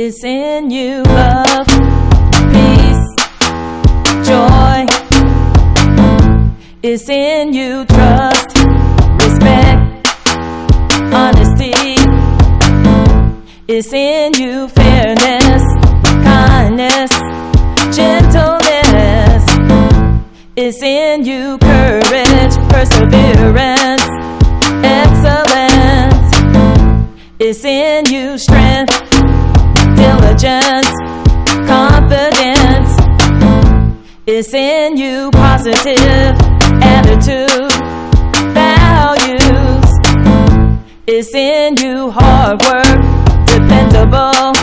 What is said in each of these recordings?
It's in you, love, peace, joy. It's in you, trust, respect, honesty. It's in you, fairness, kindness, gentleness. It's in you, courage, perseverance, excellence. It's in you, strength, diligence, confidence. It's in you, positive attitude, values. It's in you, hard work, dependable,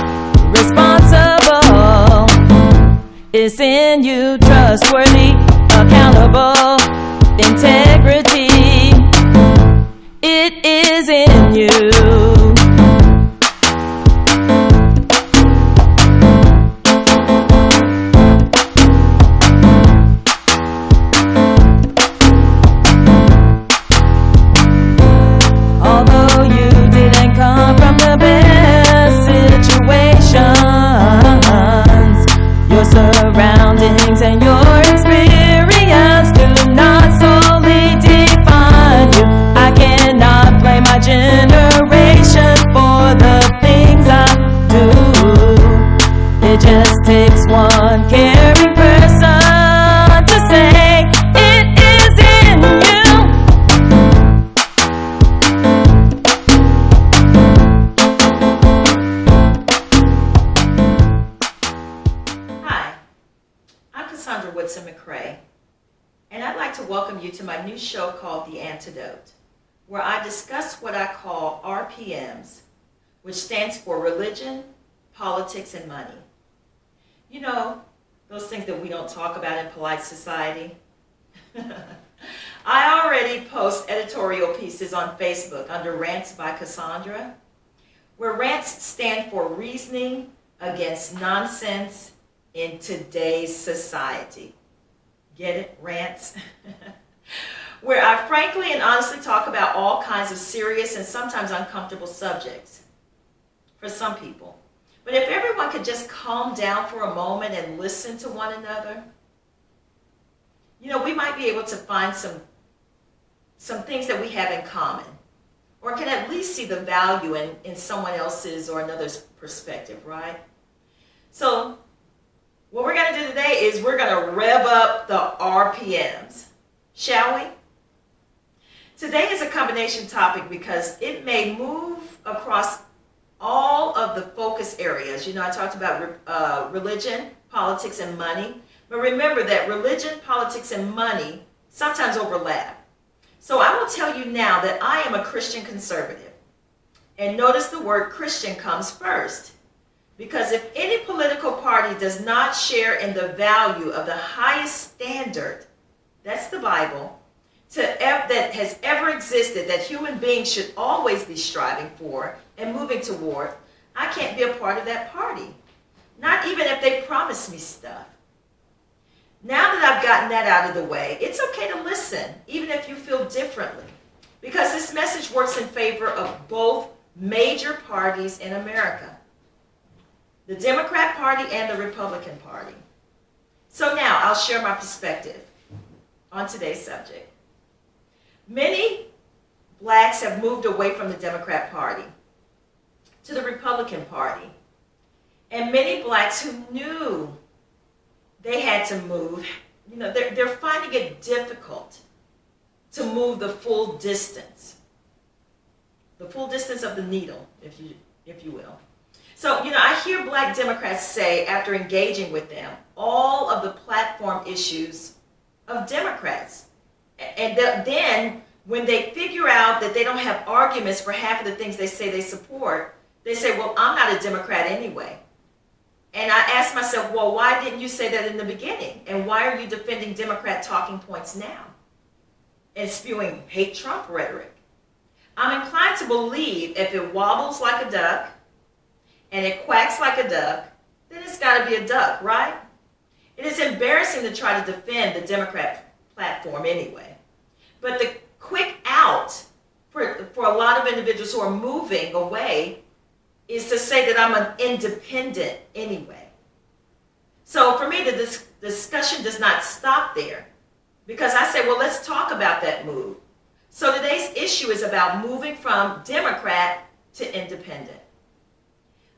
responsible. It's in you, trustworthy, accountable, integrity. It is in you. Although you didn't come from the best situations, your surroundings and your experience do not solely define you. I cannot blame my generation for the things I do. It just takes one caring person to say it is in you. Hi, I'm Casandra McCray, and I'd like to welcome you to my new show called The Antidote, where I discuss what I call R.P.Ms, which stands for religion, politics, and money. You know, those things that we don't talk about in polite society. I already post editorial pieces on Facebook under Rants by Casandra, where rants stand for reasoning against nonsense in today's society. Get it? Rants? Where I frankly and honestly talk about all kinds of serious and sometimes uncomfortable subjects for some people. But if everyone could just calm down for a moment and listen to one another, you know, we might be able to find some things that we have in common, or can at least see the value in someone else's or another's perspective, right? So what we're going to do today is we're going to rev up the RPMs, shall we? Today is a combination topic because it may move across all of the focus areas. You know, I talked about religion, politics, and money. But remember that religion, politics, and money sometimes overlap. So I will tell you now that I am a Christian conservative. And notice the word Christian comes first. Because if any political party does not share in the value of the highest standard, that's the Bible, that has ever existed, that human beings should always be striving for and moving toward, I can't be a part of that party. Not even if they promise me stuff. Now that I've gotten that out of the way, it's okay to listen, even if you feel differently. Because this message works in favor of both major parties in America. The Democrat Party and the Republican Party. So now I'll share my perspective on today's subject. Many blacks have moved away from the Democrat Party to the Republican Party. And many blacks who knew they had to move, you know, they're finding it difficult to move the full distance of the needle, if you will. So, you know, I hear black Democrats say, after engaging with them, all of the platform issues of Democrats. And then, when they figure out that they don't have arguments for half of the things they say they support, they say, well, I'm not a Democrat anyway. And I ask myself, well, why didn't you say that in the beginning? And why are you defending Democrat talking points now? And spewing hate Trump rhetoric? I'm inclined to believe if it wobbles like a duck, and it quacks like a duck, then it's got to be a duck, right? It is embarrassing to try to defend the Democrat platform anyway. But the quick out for a lot of individuals who are moving away is to say that I'm an independent anyway. So for me, the discussion does not stop there, because I say, well, let's talk about that move. So today's issue is about moving from Democrat to independent.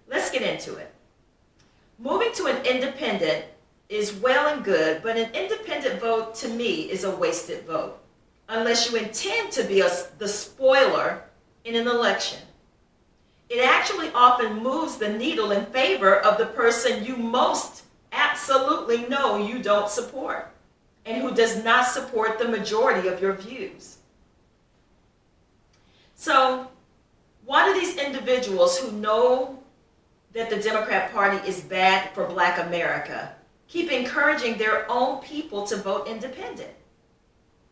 Let's get into it. Moving to an independent is well and good, but an independent vote to me is a wasted vote, unless you intend to be the spoiler in an election. It actually often moves the needle in favor of the person you most absolutely know you don't support, and who does not support the majority of your views. So, why do these individuals who know that the Democrat Party is bad for Black America keep encouraging their own people to vote independent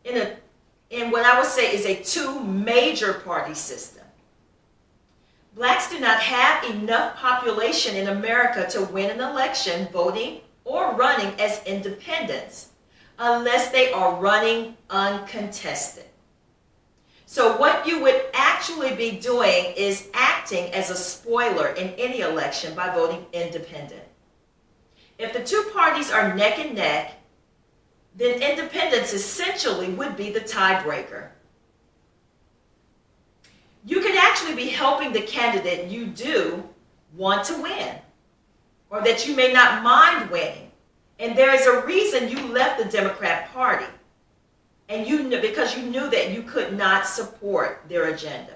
in what I would say is a two major party system? Blacks do not have enough population in America to win an election voting or running as independents unless they are running uncontested. So what you would actually be doing is acting as a spoiler in any election by voting independent. If the two parties are neck and neck, then independence essentially would be the tiebreaker. You could actually be helping the candidate you do want to win, or that you may not mind winning. And there is a reason you left the Democrat Party, and because you knew that you could not support their agenda.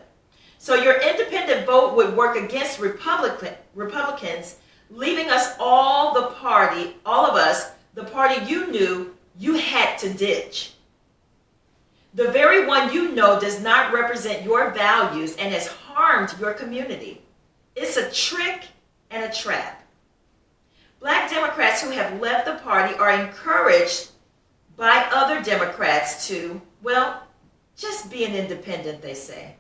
So your independent vote would work against Republicans, leaving us all of us, the party you knew you had to ditch. The very one you know does not represent your values and has harmed your community. It's a trick and a trap. Black Democrats who have left the party are encouraged by other Democrats to, well, just be an independent, they say.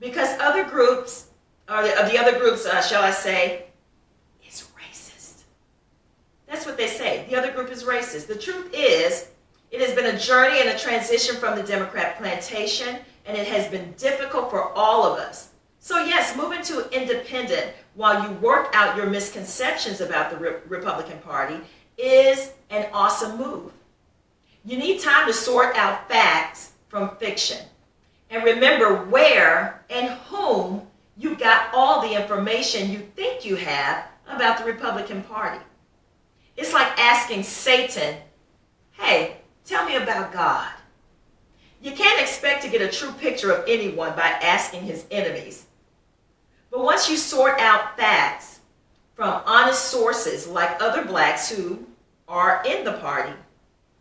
Because other groups, or the other groups, shall I say, is racist. That's what they say. The other group is racist. The truth is, it has been a journey and a transition from the Democrat plantation, and it has been difficult for all of us. So yes, moving to independent while you work out your misconceptions about the Republican Party is an awesome move. You need time to sort out facts from fiction, and remember where and whom you got all the information you think you have about the Republican Party. It's like asking Satan, hey, tell me about God. You can't expect to get a true picture of anyone by asking his enemies. But once you sort out facts from honest sources like other blacks who are in the party,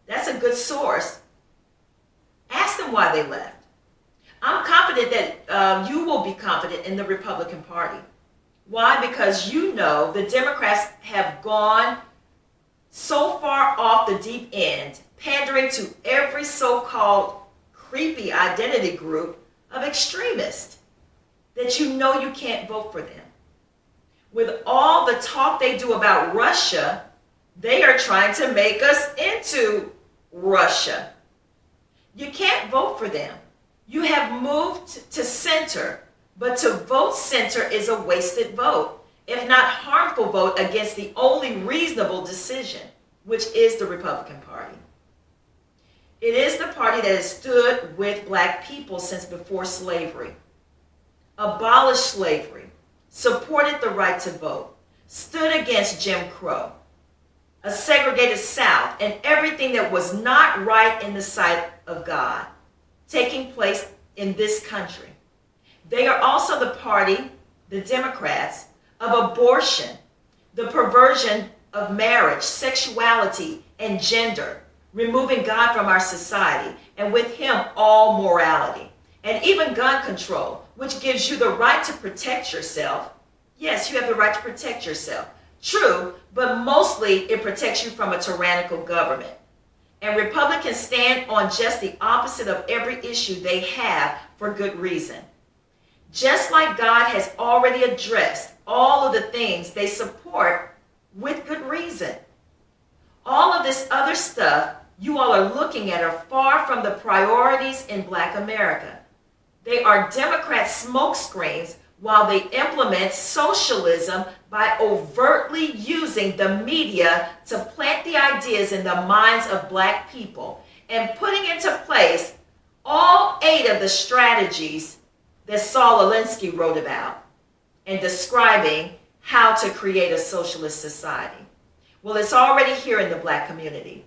that's a good source. Ask them why they left. I'm confident that you will be confident in the Republican Party. Why? Because you know the Democrats have gone so far off the deep end, pandering to every so-called creepy identity group of extremists, that you know you can't vote for them. With all the talk they do about Russia, they are trying to make us into Russia. You can't vote for them. You have moved to center, but to vote center is a wasted vote, if not harmful vote against the only reasonable decision, which is the Republican Party. It is the party that has stood with black people since before slavery, abolished slavery, supported the right to vote, stood against Jim Crow, a segregated South, and everything that was not right in the sight of God taking place in this country. They are also the party, the Democrats, of abortion, the perversion of marriage, sexuality, and gender, removing God from our society, and with him all morality, and even gun control, which gives you the right to protect yourself. Yes, you have the right to protect yourself. True, but mostly it protects you from a tyrannical government. And Republicans stand on just the opposite of every issue they have for good reason. Just like God has already addressed all of the things they support with good reason. All of this other stuff you all are looking at are far from the priorities in Black America. They are Democrat smokescreens while they implement socialism by overtly using the media to plant the ideas in the minds of black people and putting into place all 8 of the strategies that Saul Alinsky wrote about and describing how to create a socialist society. Well, it's already here in the black community,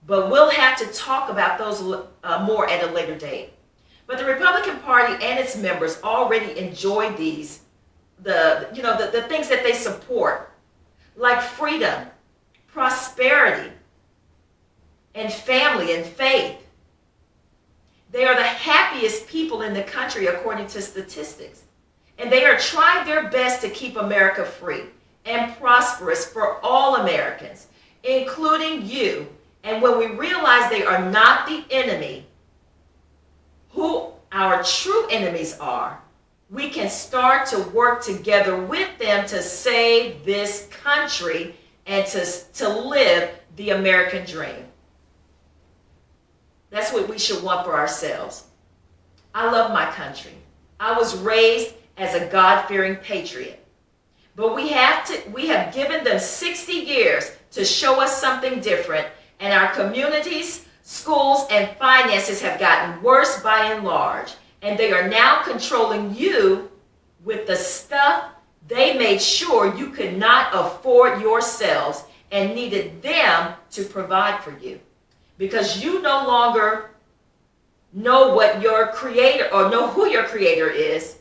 but we'll have to talk about those more at a later date. But the Republican Party and its members already enjoy these, the things that they support, like freedom, prosperity, and family and faith. They are the happiest people in the country according to statistics. And they are trying their best to keep America free and prosperous for all Americans, including you. And when we realize they are not the enemy, who our true enemies are, we can start to work together with them to save this country and to live the American dream. That's what we should want for ourselves. I love my country. I was raised as a God-fearing patriot. But we have given them 60 years to show us something different, and our communities, schools, and finances have gotten worse by and large, and they are now controlling you with the stuff they made sure you could not afford yourselves and needed them to provide for you. Because you no longer know what your creator, or know who your creator is,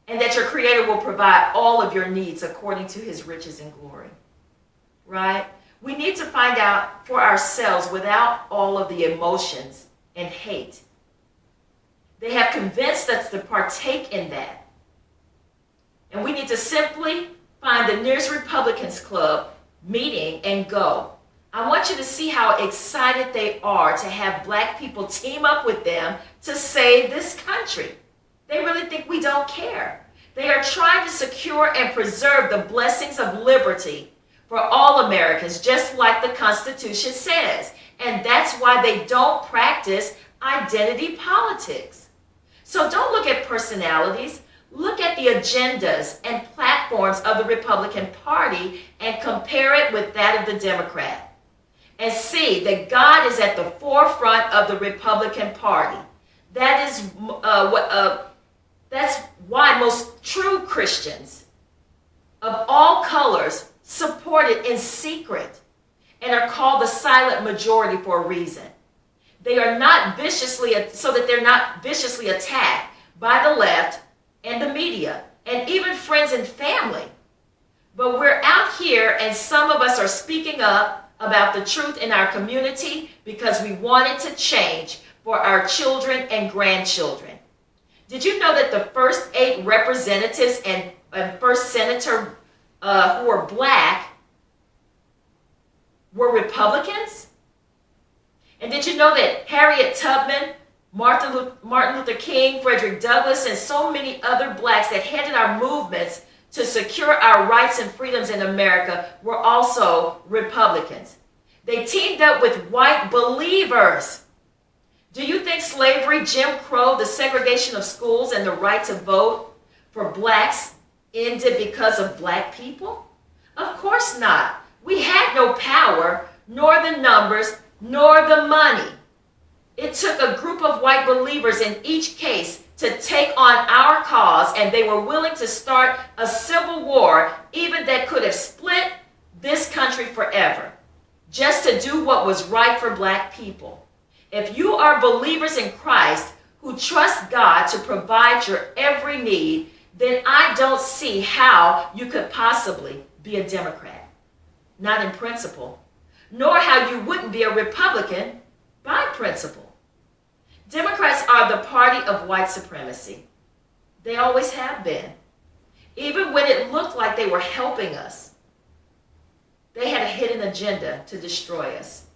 and that your creator will provide all of your needs according to his riches and glory. Right? We need to find out for ourselves without all of the emotions and hate. They have convinced us to partake in that. And we need to simply find the nearest Republicans Club meeting and go. I want you to see how excited they are to have black people team up with them to save this country. They really think we don't care. They are trying to secure and preserve the blessings of liberty for all Americans, just like the Constitution says. And that's why they don't practice identity politics. So don't look at personalities. Look at the agendas and platforms of the Republican Party and compare it with that of the Democrat. And see that God is at the forefront of the Republican Party. That is that's why most true Christians of all colors support it in secret and are called the silent majority for a reason. They are not viciously, so that they're not viciously attacked by the left and the media and even friends and family. But we're out here, and some of us are speaking up about the truth in our community because we want it to change for our children and grandchildren. Did you know that the first 8 representatives and first senator who were black were Republicans? And did you know that Harriet Tubman, Martin Luther King, Frederick Douglass, and so many other blacks that headed our movements to secure our rights and freedoms in America were also Republicans? They teamed up with white believers. Do you think slavery, Jim Crow, the segregation of schools, and the right to vote for blacks ended because of black people? Of course not. We had no power, nor the numbers, nor the money. It took a group of white believers in each case to take on our cause, and they were willing to start a civil war, even that could have split this country forever, just to do what was right for black people. If you are believers in Christ who trust God to provide your every need, then I don't see how you could possibly be a Democrat. Not in principle, nor how you wouldn't be a Republican by principle. Democrats are the party of white supremacy. They always have been. Even when it looked like they were helping us, they had a hidden agenda to destroy us.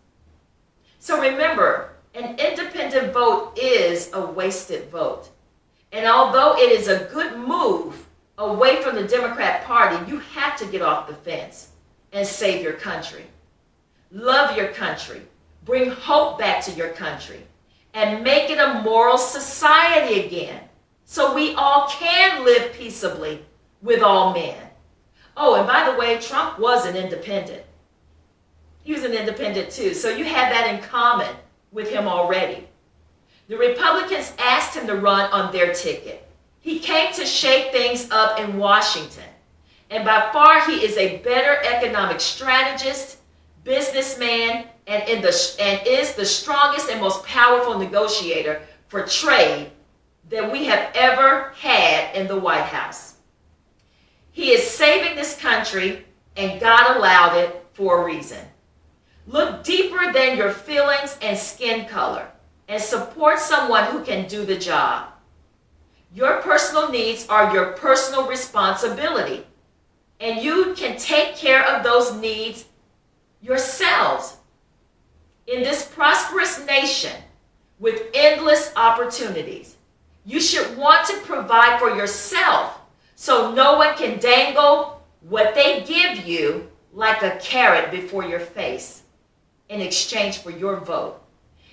So remember, an independent vote is a wasted vote. And although it is a good move away from the Democrat Party, you have to get off the fence and save your country. Love your country. Bring hope back to your country. And make it a moral society again. so we all can live peaceably with all men. Oh, and by the way, Trump was an independent. He was an independent too, so you have that in common with him already. The Republicans asked him to run on their ticket. He came to shake things up in Washington. And by far, he is a better economic strategist, businessman, and is the strongest and most powerful negotiator for trade that we have ever had in the White House. He is saving this country, and God allowed it for a reason. Look deeper than your feelings and skin color and support someone who can do the job. Your personal needs are your personal responsibility, and you can take care of those needs yourselves. In this prosperous nation with endless opportunities, you should want to provide for yourself so no one can dangle what they give you like a carrot before your face in exchange for your vote.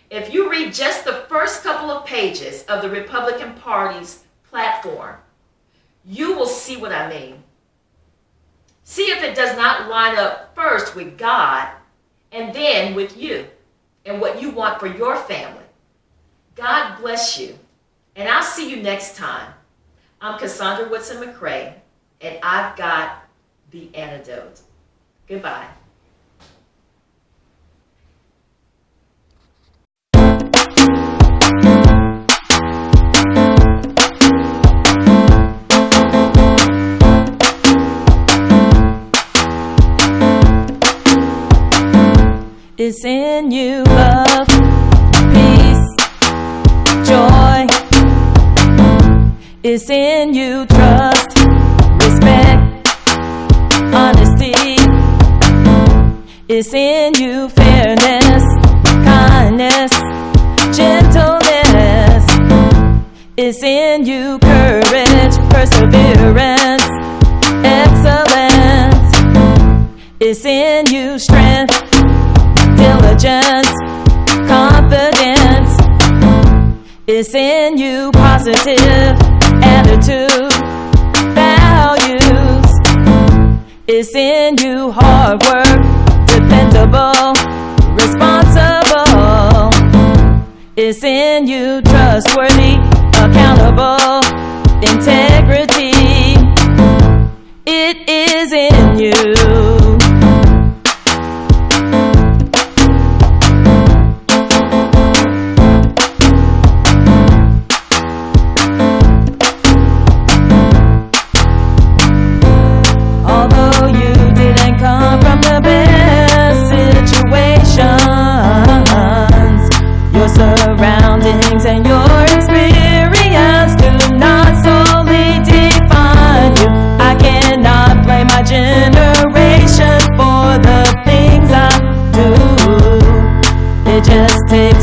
If you read just the first couple of pages of the Republican Party's platform, you will see what I mean. See if it does not line up first with God and then with you and what you want for your family. God bless you, and I'll see you next time. I'm Casandra McCray, and I've got the antidote. Goodbye. It's in you, love, peace, joy. It's in you, trust, respect, honesty. It's in you, fairness, kindness, gentleness. It's in you, courage, perseverance, excellence. It's in you, strength, diligence, confidence. It's in you, positive attitude, values. It's in you, hard work, dependable, responsible. It's in you, trustworthy, accountable, integrity. It is in you. Surroundings and your experience do not solely define you. I cannot blame my generation for the things I do. It just takes